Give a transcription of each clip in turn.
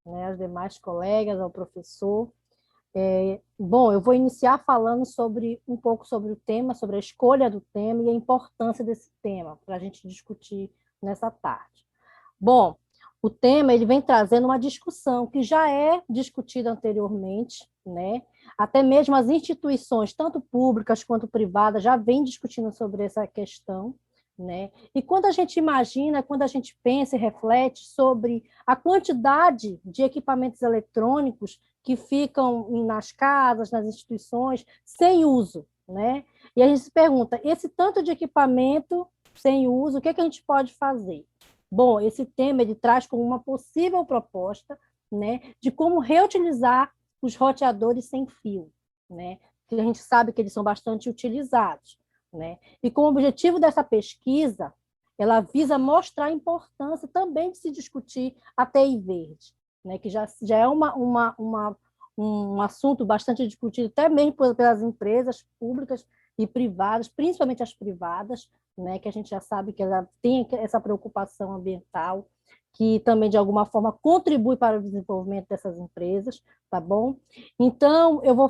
né, aos demais colegas, ao professor. Bom, eu vou iniciar falando um pouco sobre o tema, sobre a escolha do tema e a importância desse tema, para a gente discutir nessa tarde. Bom, o tema ele vem trazendo uma discussão que já é discutida anteriormente, né? Até mesmo as instituições, tanto públicas quanto privadas, já vêm discutindo sobre essa questão, né? E quando a gente imagina, quando a gente pensa e reflete sobre a quantidade de equipamentos eletrônicos que ficam nas casas, nas instituições, sem uso, né? E a gente se pergunta, esse tanto de equipamento sem uso, o que é que a gente pode fazer? Bom, esse tema ele traz como uma possível proposta, né, de como reutilizar os roteadores sem fio, né? Que a gente sabe que eles são bastante utilizados, né? E com o objetivo dessa pesquisa, ela visa mostrar a importância também de se discutir a TI verde, né? Que já é um assunto bastante discutido até mesmo pelas empresas públicas e privadas, principalmente as privadas, né, que a gente já sabe que ela tem essa preocupação ambiental, que também, de alguma forma, contribui para o desenvolvimento dessas empresas, tá bom? Então, eu vou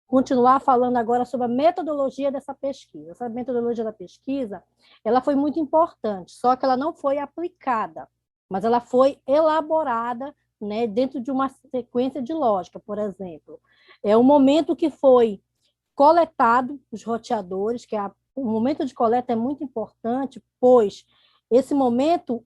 continuar falando agora sobre a metodologia dessa pesquisa. Essa metodologia da pesquisa, ela foi muito importante, só que ela não foi aplicada, mas ela foi elaborada, né, dentro de uma sequência de lógica, por exemplo. É o momento que foi coletado os roteadores, o momento de coleta é muito importante, pois esse momento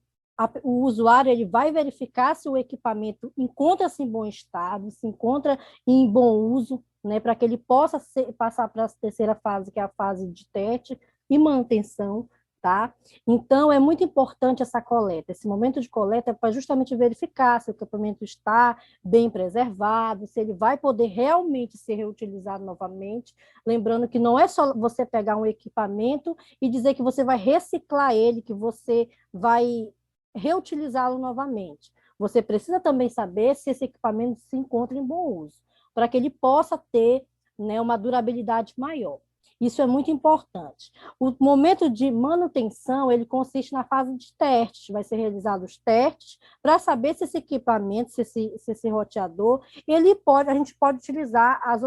o usuário ele vai verificar se o equipamento encontra-se em bom estado, se encontra em bom uso, né, para que ele possa passar para a terceira fase, que é a fase de teste e manutenção, tá? Então, é muito importante essa coleta. Esse momento de coleta é para justamente verificar se o equipamento está bem preservado, se ele vai poder realmente ser reutilizado novamente. Lembrando que não é só você pegar um equipamento e dizer que você vai reciclar ele, que você vai reutilizá-lo novamente. Você precisa também saber se esse equipamento se encontra em bom uso, para que ele possa ter, né, uma durabilidade maior. Isso é muito importante. O momento de manutenção, ele consiste na fase de testes. Vai ser realizados os testes para saber se esse equipamento, se esse roteador, a gente pode utilizar as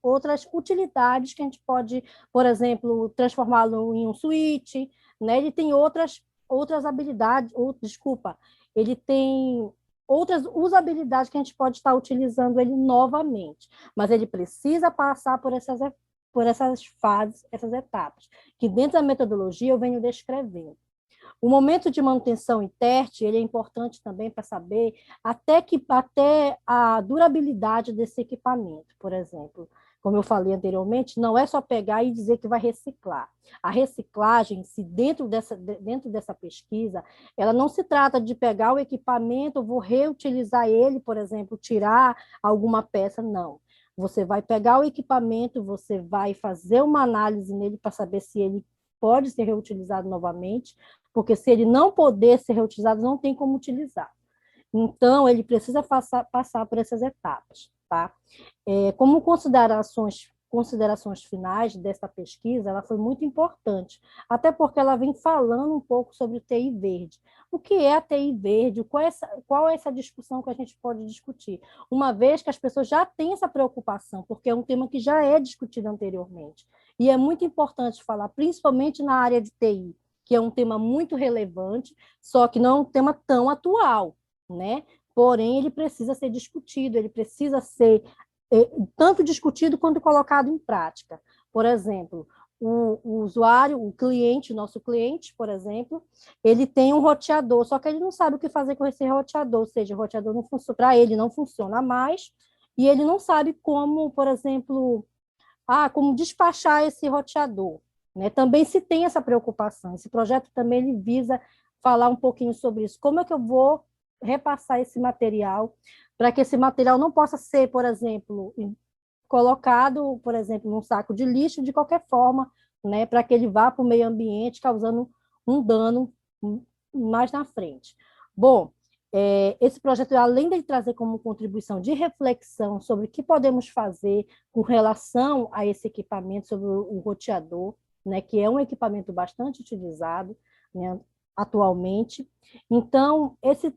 outras utilidades que a gente pode, por exemplo, transformá-lo em um switch, né? Ele tem outras habilidades, desculpa, ele tem outras usabilidades que a gente pode estar utilizando ele novamente, mas ele precisa passar por essas fases, essas etapas, que dentro da metodologia eu venho descrevendo. O momento de manutenção e teste, ele é importante também para saber até a durabilidade desse equipamento, por exemplo. Como eu falei anteriormente, não é só pegar e dizer que vai reciclar. A reciclagem, se dentro dessa pesquisa, ela não se trata de pegar o equipamento, vou reutilizar ele, por exemplo, tirar alguma peça, não. Você vai pegar o equipamento, você vai fazer uma análise nele para saber se ele pode ser reutilizado novamente, porque se ele não poder ser reutilizado, não tem como utilizar. Então, ele precisa passar por essas etapas, tá? Como considerações finais dessa pesquisa, ela foi muito importante, até porque ela vem falando um pouco sobre TI verde. O que é a TI verde? Qual é essa discussão que a gente pode discutir? Uma vez que as pessoas já têm essa preocupação, porque é um tema que já é discutido anteriormente. E é muito importante falar, principalmente na área de TI, que é um tema muito relevante, só que não é um tema tão atual, né? Porém, ele precisa ser discutido, ele precisa ser tanto discutido quanto colocado em prática. Por exemplo, o usuário, nosso cliente, por exemplo, ele tem um roteador, só que ele não sabe o que fazer com esse roteador, ou seja, o roteador não funciona, para ele não funciona mais, e ele não sabe como, por exemplo, como despachar esse roteador, né? Também se tem essa preocupação. Esse projeto também ele visa falar um pouquinho sobre isso. Como é que eu vou repassar esse material para que esse material não possa ser, por exemplo, colocado, por exemplo, num saco de lixo de qualquer forma, né? Para que ele vá para o meio ambiente causando um dano mais na frente. Bom, esse projeto, além de trazer como contribuição de reflexão sobre o que podemos fazer com relação a esse equipamento, sobre o roteador, né, que é um equipamento bastante utilizado, né, atualmente. Então,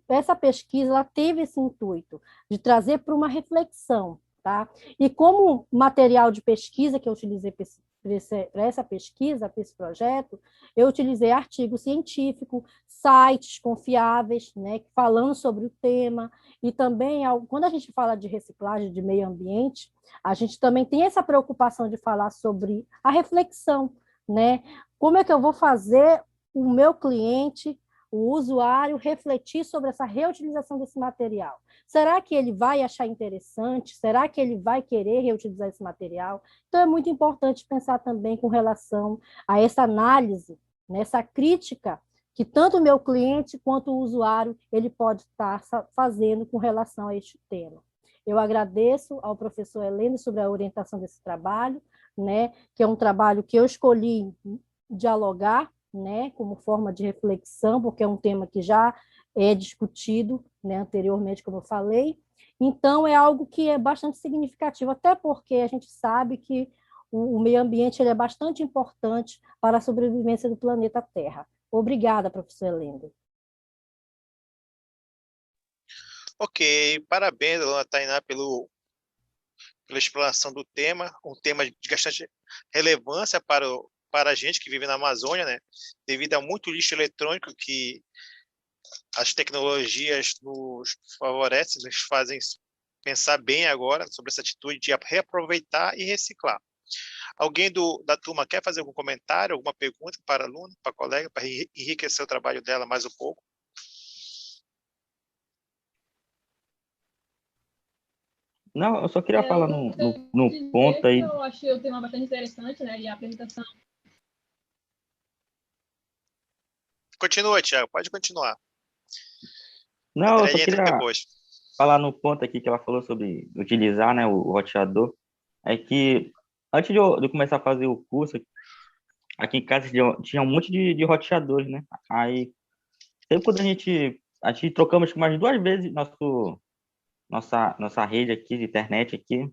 essa pesquisa ela teve esse intuito de trazer para uma reflexão, tá? E como material de pesquisa que eu utilizei para essa pesquisa, para esse projeto, eu utilizei artigo científico, sites confiáveis, né, falando sobre o tema, e também, quando a gente fala de reciclagem, de meio ambiente, a gente também tem essa preocupação de falar sobre a reflexão, né? Como é que eu vou fazer o meu cliente, o usuário, refletir sobre essa reutilização desse material? Será que ele vai achar interessante? Será que ele vai querer reutilizar esse material? Então, é muito importante pensar também com relação a essa análise, nessa crítica que tanto o meu cliente quanto o usuário ele pode estar fazendo com relação a este tema. Eu agradeço ao professor Heleno sobre a orientação desse trabalho, né, que é um trabalho que eu escolhi dialogar, né, como forma de reflexão, porque é um tema que já é discutido, né, anteriormente, como eu falei. Então, é algo que é bastante significativo, até porque a gente sabe que o meio ambiente ele é bastante importante para a sobrevivência do planeta Terra. Obrigada, professor Heleno. Ok, parabéns, dona Tainá, pela exploração do tema, um tema de bastante relevância para a gente que vive na Amazônia, né? Devido a muito lixo eletrônico que as tecnologias nos favorecem, nos fazem pensar bem agora sobre essa atitude de reaproveitar e reciclar. Alguém da turma quer fazer algum comentário, alguma pergunta para a aluna, para a colega, para enriquecer o trabalho dela mais um pouco? Não, eu só queria Eu falar no ponto aí. eu achei o tema bastante interessante, né? E a apresentação. Continua, Thiago, pode continuar. Não, eu só André entra queria depois. falar no ponto aqui que ela falou sobre utilizar, né, o roteador. É que antes de eu começar a fazer o curso, aqui em casa tinha um monte de roteadores, né? Aí, sempre quando a gente trocamos mais 2 vezes nossa rede aqui de internet aqui.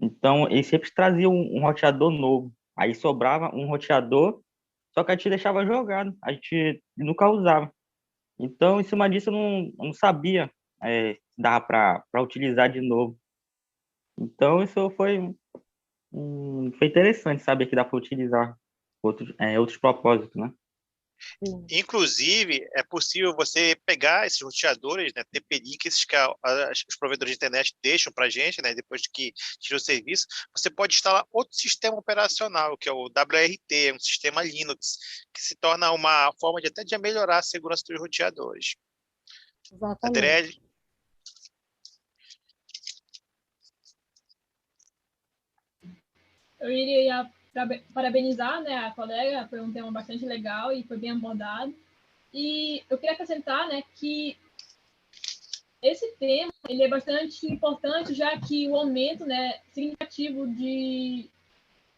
Então, eles sempre traziam um roteador novo. Aí sobrava um roteador, só que a gente deixava jogado. A gente nunca usava. Então, em cima disso, eu não sabia se dava para utilizar de novo. Então, isso foi interessante saber que dá para utilizar outros propósitos, né? Inclusive, é possível você pegar esses roteadores, né, TP-Links que os provedores de internet deixam para a gente, né, depois que tira o serviço, você pode instalar outro sistema operacional, que é o WRT, um sistema Linux, que se torna uma forma de até de melhorar a segurança dos roteadores. Exatamente. Adriele? Eu iria parabenizar, né, a colega, foi um tema bastante legal e foi bem abordado. E eu queria acrescentar, né, que esse tema ele é bastante importante, já que o aumento, né, significativo de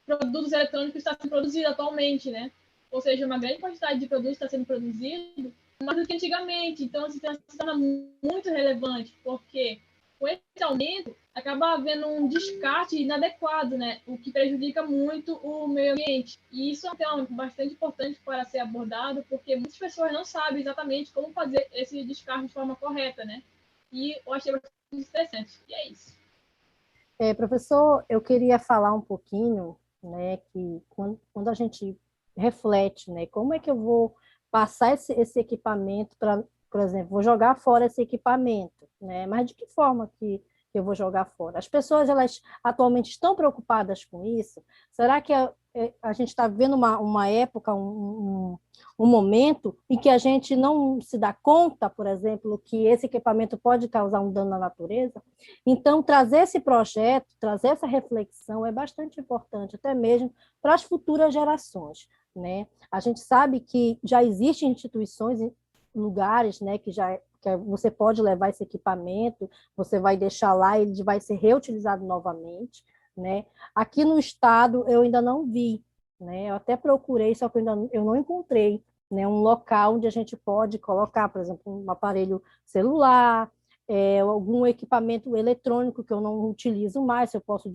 produtos eletrônicos está sendo produzido atualmente, né? Ou seja, uma grande quantidade de produtos está sendo produzido mais do que antigamente. Então, esse tema se torna muito relevante, porque com esse aumento acaba havendo um descarte inadequado, né? O que prejudica muito o meio ambiente. E isso é um tema bastante importante para ser abordado, porque muitas pessoas não sabem exatamente como fazer esse descarte de forma correta, né? E eu achei bastante interessante. E é isso. Professor, eu queria falar um pouquinho, né, que quando a gente reflete, né, como é que eu vou passar esse equipamento para, por exemplo, vou jogar fora esse equipamento, né, mas de que forma que eu vou jogar fora? As pessoas, elas atualmente estão preocupadas com isso? Será que a gente está vivendo uma época, um momento em que a gente não se dá conta, por exemplo, que esse equipamento pode causar um dano à natureza? Então, trazer esse projeto, trazer essa reflexão é bastante importante, até mesmo para as futuras gerações, né? A gente sabe que já existem instituições, lugares, né, que você pode levar esse equipamento, você vai deixar lá, ele vai ser reutilizado novamente, né? Aqui no estado eu ainda não vi, né? Eu até procurei, só que eu não encontrei, né, um local onde a gente pode colocar, por exemplo, um aparelho celular, algum equipamento eletrônico que eu não utilizo mais, eu posso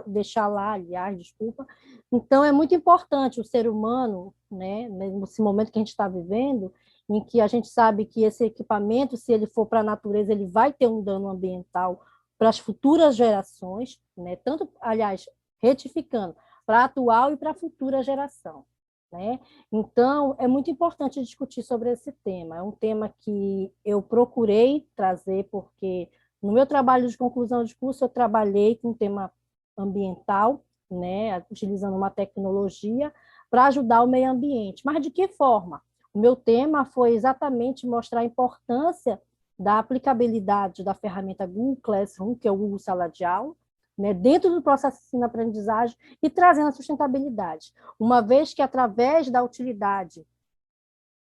deixar lá, aliás, desculpa. Então, é muito importante o ser humano, né, nesse momento que a gente está vivendo, em que a gente sabe que esse equipamento, se ele for para a natureza, ele vai ter um dano ambiental para as futuras gerações, né, tanto, aliás, retificando, para a atual e para a futura geração. Né? Então, é muito importante discutir sobre esse tema. É um tema que eu procurei trazer, porque no meu trabalho de conclusão de curso eu trabalhei com o tema ambiental, né? Utilizando uma tecnologia para ajudar o meio ambiente. Mas de que forma? O meu tema foi exatamente mostrar a importância da aplicabilidade da ferramenta Google Classroom, que é o Google Sala de Aula, né, dentro do processo de ensino-aprendizagem e trazendo a sustentabilidade. Uma vez que, através da utilidade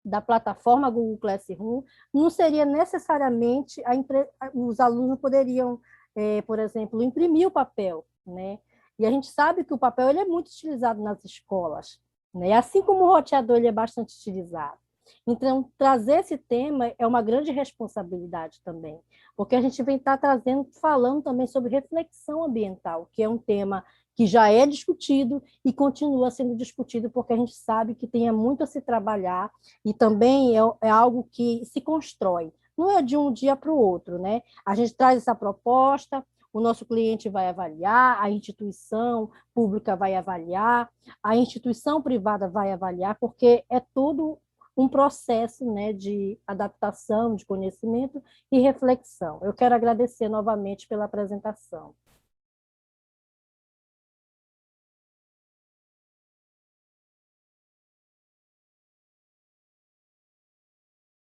da plataforma Google Classroom, não seria necessariamente, os alunos poderiam, por exemplo, imprimir o papel, né? E a gente sabe que o papel ele é muito utilizado nas escolas, né? Assim como o roteador ele é bastante utilizado. Então, trazer esse tema é uma grande responsabilidade também, porque a gente vem estar falando também sobre reflexão ambiental, que é um tema que já é discutido e continua sendo discutido, porque a gente sabe que tem muito a se trabalhar e também é algo que se constrói, não é de um dia para o outro, né? A gente traz essa proposta, o nosso cliente vai avaliar, a instituição pública vai avaliar, a instituição privada vai avaliar, porque é tudo um processo, né, de adaptação, de conhecimento e reflexão. Eu quero agradecer novamente pela apresentação.